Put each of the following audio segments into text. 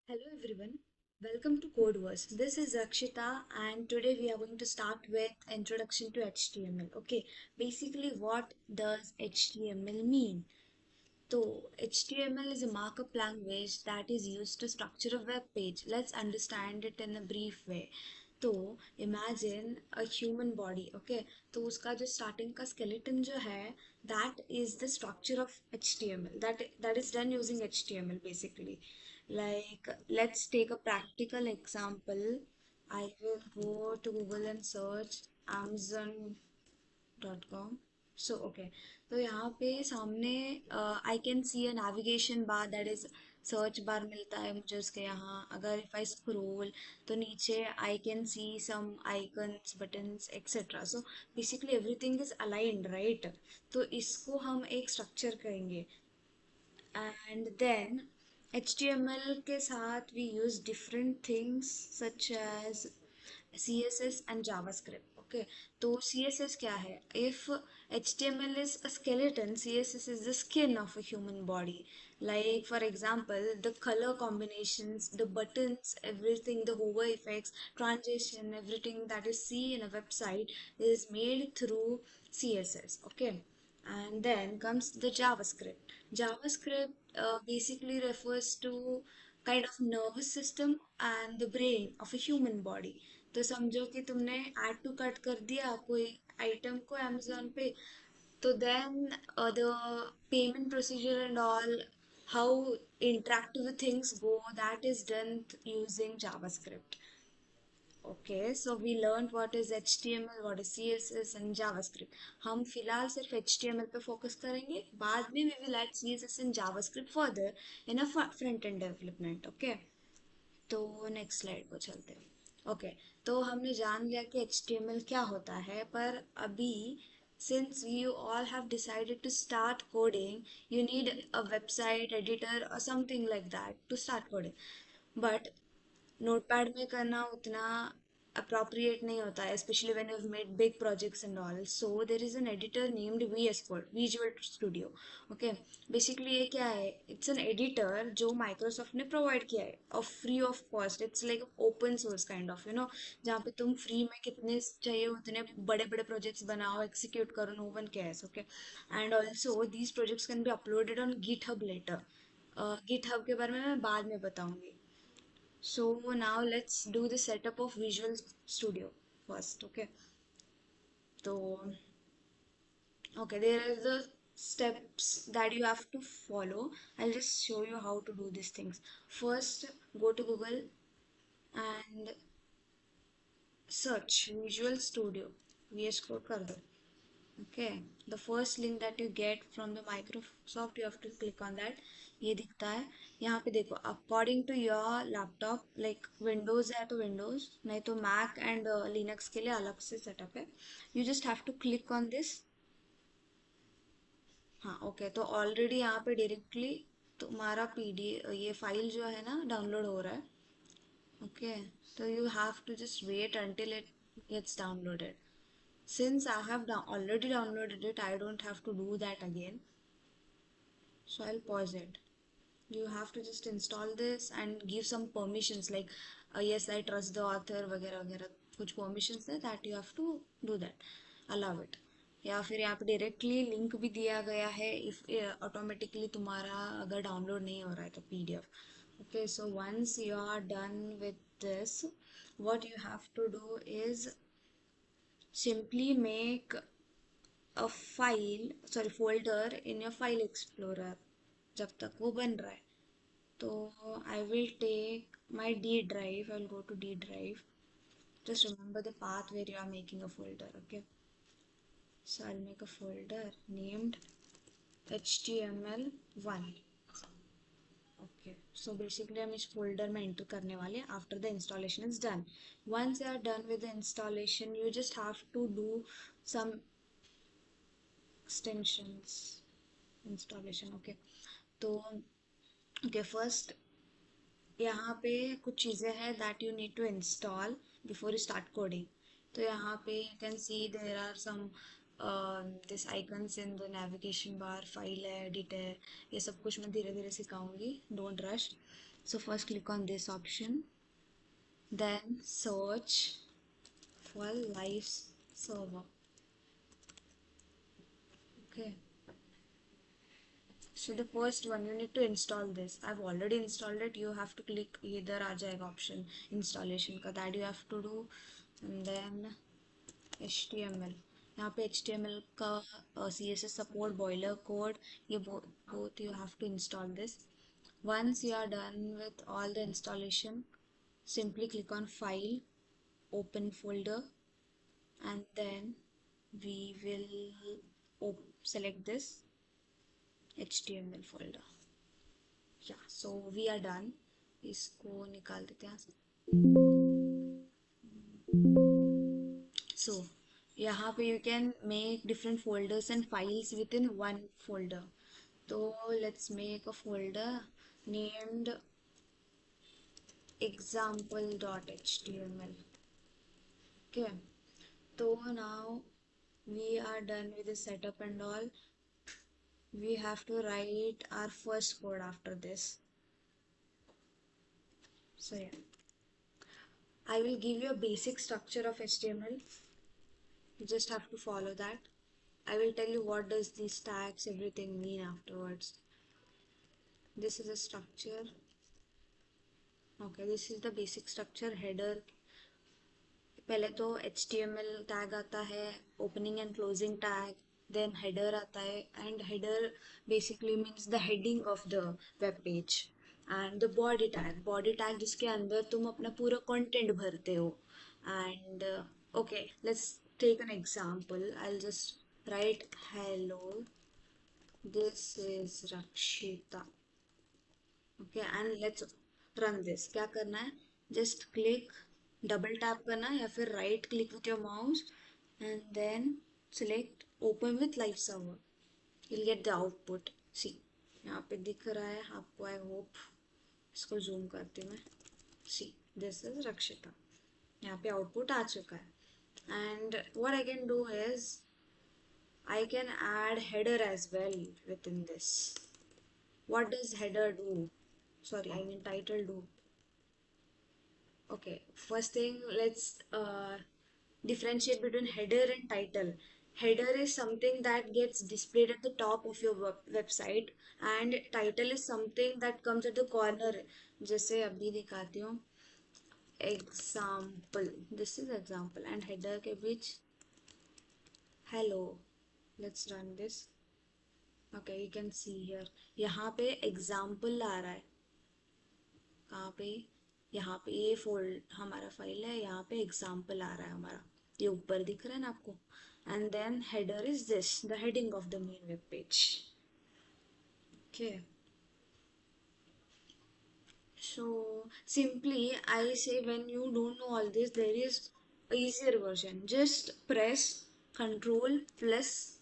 Hello everyone, welcome to Codeverse. This is Rakshita and today we are going to start with introduction to HTML. Okay, basically what does HTML mean? So, HTML is a markup language that is used to structure a web page. Let's understand it in a brief way. तो imagine a human body, okay? तो उसका जो starting का skeleton जो है, that is the structure of HTML. That is done using HTML basically. Like, let's take a practical example. I will go to Google and search Amazon.com. So okay तो यहाँ पे सामने आई can C a navigation bar that is search bar मिलता है मुझे उसके यहाँ अगर इफ आई स्क्रोल तो नीचे I can see some icons buttons etcetera so basically everything is aligned right तो इसको हम एक स्ट्रक्चर कहेंगे and then HTML के साथ we use different things such as CSS and JavaScript. Okay, तो CSS क्या है? If HTML is a skeleton, CSS is the skin of a human body. Like for example, the color combinations, the buttons, everything, the hover effects, transition, everything that you see in a website is made through CSS. Okay, and then comes the JavaScript. JavaScript basically refers to kind of nervous system and the brain of a human body. तो समझो कि तुमने add to cart कर दिया कोई item को Amazon पे तो then the payment procedure and all how interactive things go that is done using JavaScript. Okay, so we learned what is HTML, what is CSS and JavaScript. हम फिलहाल सिर्फ HTML पे फोकस करेंगे बाद में we will add CSS and JavaScript further in a front end development. Okay, तो next slide को चलते हैं ओके तो हमने जान लिया कि HTML क्या होता है पर अभी since you all have decided to start coding you need a website editor or something like that to start coding but notepad में करना उतना appropriate नहीं होता है especially when you've made big projects and all so there is an editor named VS Code Visual Studio okay basically ये क्या है it's an editor जो Microsoft ने provide किया है of free of cost it's like open source kind of you know जहाँ पे तुम free में कितने चाहिए उतने बड़े बड़े projects बनाओ execute करो no one cares okay and also these projects can be uploaded on GitHub later GitHub के बारे में मैं बाद में बताऊंगी so now let's do the setup of Visual Studio first. Okay. So okay, there are the steps that you have to follow. I'll just show you how to do these things. First, go to Google and search Visual Studio. VS Code कर दो. Okay, the first link that you get from the Microsoft, you have to click on that. ये दिखता है यहाँ पे देखो according to your laptop like Windows है तो Windows नहीं तो Mac and Linux के लिए अलग से setup है you just have to click on this हाँ ओके तो ऑलरेडी यहाँ पे डायरेक्टली तुम्हारा पीडी ये फाइल जो है ना डाउनलोड हो रहा है ओके तो you have to just wait until it gets downloaded since I have already downloaded it I don't have to do that again so I'll pause it you have to just install this and give some permissions like yes I trust the author वगैरह वगैरह कुछ permissions है that you have to do that allow it या फिर यहाँ पे directly link भी दिया गया है इफ ऑटोमेटिकली तुम्हारा अगर डाउनलोड नहीं हो रहा है तो PDF okay so once you are done with this what you have to do is simply make a file sorry folder in your file explorer जब तक वो बन रहा है तो I will take my D drive I'll go to D drive just remember the path where you are making a folder okay so I'll make a folder named HTML1 okay so basically हम इस folder में enter करने वाले हैं after the installation is done once you are done with the installation you just have to do some extensions installation okay तो okay first यहाँ पे कुछ चीज़ें हैं that you need to install before you start coding तो यहाँ पे you can see there are some this icons in the navigation bar, file है, एडिट है, ये सब कुछ मैं धीरे धीरे सिखाऊंगी, don't rush. So first click on this option, then search for live server. Okay, so the first one you need to install this. I've already installed it. You have to click इधर आ जाएगा option installation का, that you have to do. And then HTML, यहाँ पे HTML का CSS support, boiler code, ये both you have to install this. Once you are done with all the installation, simply click on file, open folder, and then we will select this HTML folder. Yeah, so we are done. इसको निकाल देते हैं यहाँ से. So यहाँ पे you can make different folders and files within one folder. So let's make a folder named example.html. Okay, so now we are done with the setup and all. We have to write our first code after this. So yeah, I will give you a basic structure of HTML. You just have to follow that. I will tell you what does these tags everything mean afterwards. This is a structure. Okay, this is the basic structure. Header, पहले तो HTML tag आता है, opening and closing tag, then header आता है, and header basically means the heading of the web page, and the body tag जिसके अंदर तुम अपना पूरा कंटेंट भरते हो. And okay, let's take an example. I will just write hello, this is Rakshita. Okay, and let's run this. क्या करना है, जस्ट क्लिक, डबल टैप करना है या फिर right click with your mouse and then select open with live server. you'll get the output. See, यहाँ पे दिख रहा है आपको, आई होप. इसको जूम करती हूँ मैं. सी, दिस इज रक्षिता. यहाँ पे आउटपुट आ चुका है. And what I can do is I can add header as well within this. What does header do? Sorry, I mean title do. Okay, first thing, let's differentiate between header and title. Header is something that gets displayed at the top of your website, and title is something that comes at the corner. जैसे अभी दिखाती हूँ, example. This is example, and header के बीच hello. Let's run this. Okay, you can see here. यहाँ पे example आ रहा है. कहाँ पे, यहाँ पे ये फोल्ड हमारा फाइल है, यहाँ पे एग्जाम्पल आ रहा है हमारा, ये ऊपर दिख रहा है ना आपको. And then header is this, the heading of the main web page. Okay, so simply I say, when you don't know all this, there is a easier version. Just press control plus,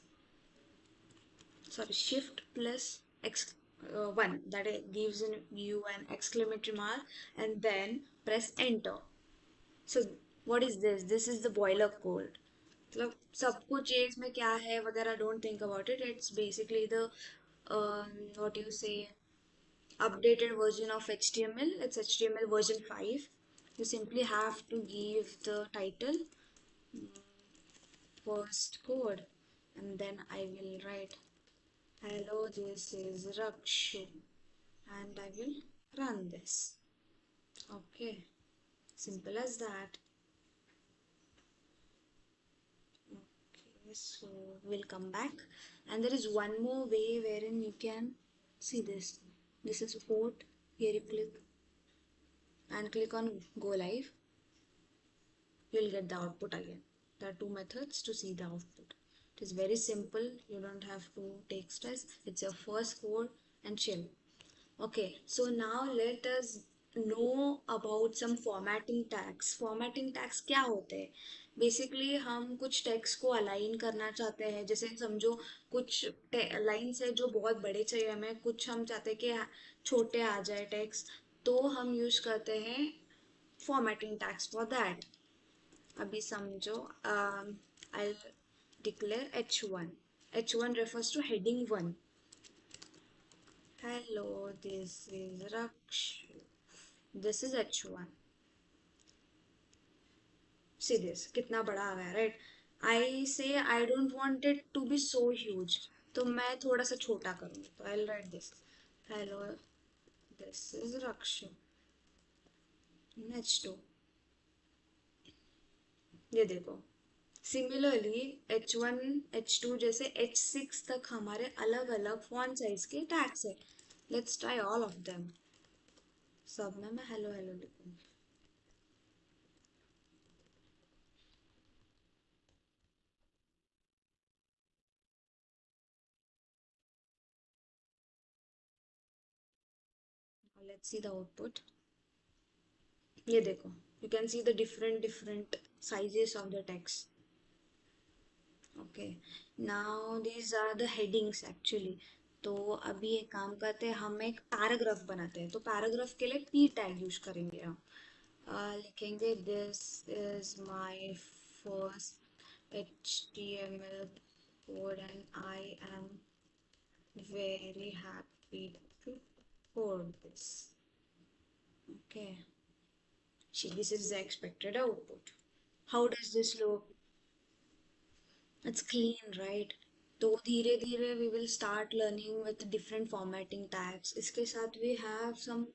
sorry, shift plus one, that it gives you an exclamatory mark, and then press enter. So what is this? This is the boiler code. मतलब सब कुछ ये इसमें क्या है वगैरह, don't think about it. It's basically the what you say, updated version of HTML. It's HTML version 5. You simply have to give the title, first code, and then I will write hello, this is Rakshu, and I will run this. Okay, simple as that. Okay, so we'll come back, and there is one more way wherein you can see this. This is port. Here you click on go live. You'll get the output again. There are two methods to see the output. It is very simple. You don't have to take stress. It's your first code and chill. Okay, so now let us know about some formatting tags. Formatting tags क्या होते हैं? Basically हम कुछ text को align करना चाहते हैं. जैसे समझो कुछ लाइन्स है जो बहुत बड़े चाहिए हमें, कुछ हम चाहते हैं कि छोटे आ जाए टेक्स्ट, तो हम यूज करते हैं formatting tags for that. अभी समझो, Declare H1. H1 refers to heading 1. Hello, this is Raksh. This is H1. See this, कितना बड़ा आ गया, right? I say I don't want it to be so huge. तो मैं थोड़ा सा छोटा करूँगी. तो I'll write this. Hello, this is Raksh. H2. ये देखो. सिमिलरली H1 H2 जैसे H6 तक हमारे अलग अलग फॉन्ट साइज के टैग्स है. Let's try all of them. सब में मैं हेलो हेलो लिखूंगी. Let's see the output. ये देखो, you can see the different different sizes of the text. Okay, now these are the headings actually. तो अभी एक काम करते हैं, हम एक पैराग्राफ बनाते हैं. तो पैराग्राफ के लिए p टैग यूज करेंगे हम. लिखेंगे this is my first HTML code and I am very happy to code this. Okay, see, this is the expected output. How does this look? It's clean, right? तो धीरे धीरे we will start learning with different formatting tags. इसके साथ we have some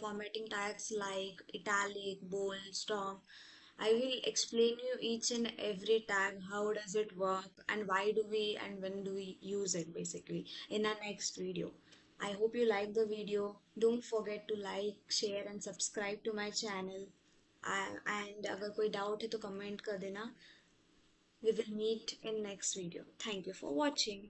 formatting tags like italic, bold, strong. I will explain you each and every tag, how does it work and why do we and when do we use it basically in our next video. I hope you like the video. Don't forget to like, share and subscribe to my channel. And अगर कोई doubt है तो comment कर देना. We will meet in next video. Thank you for watching.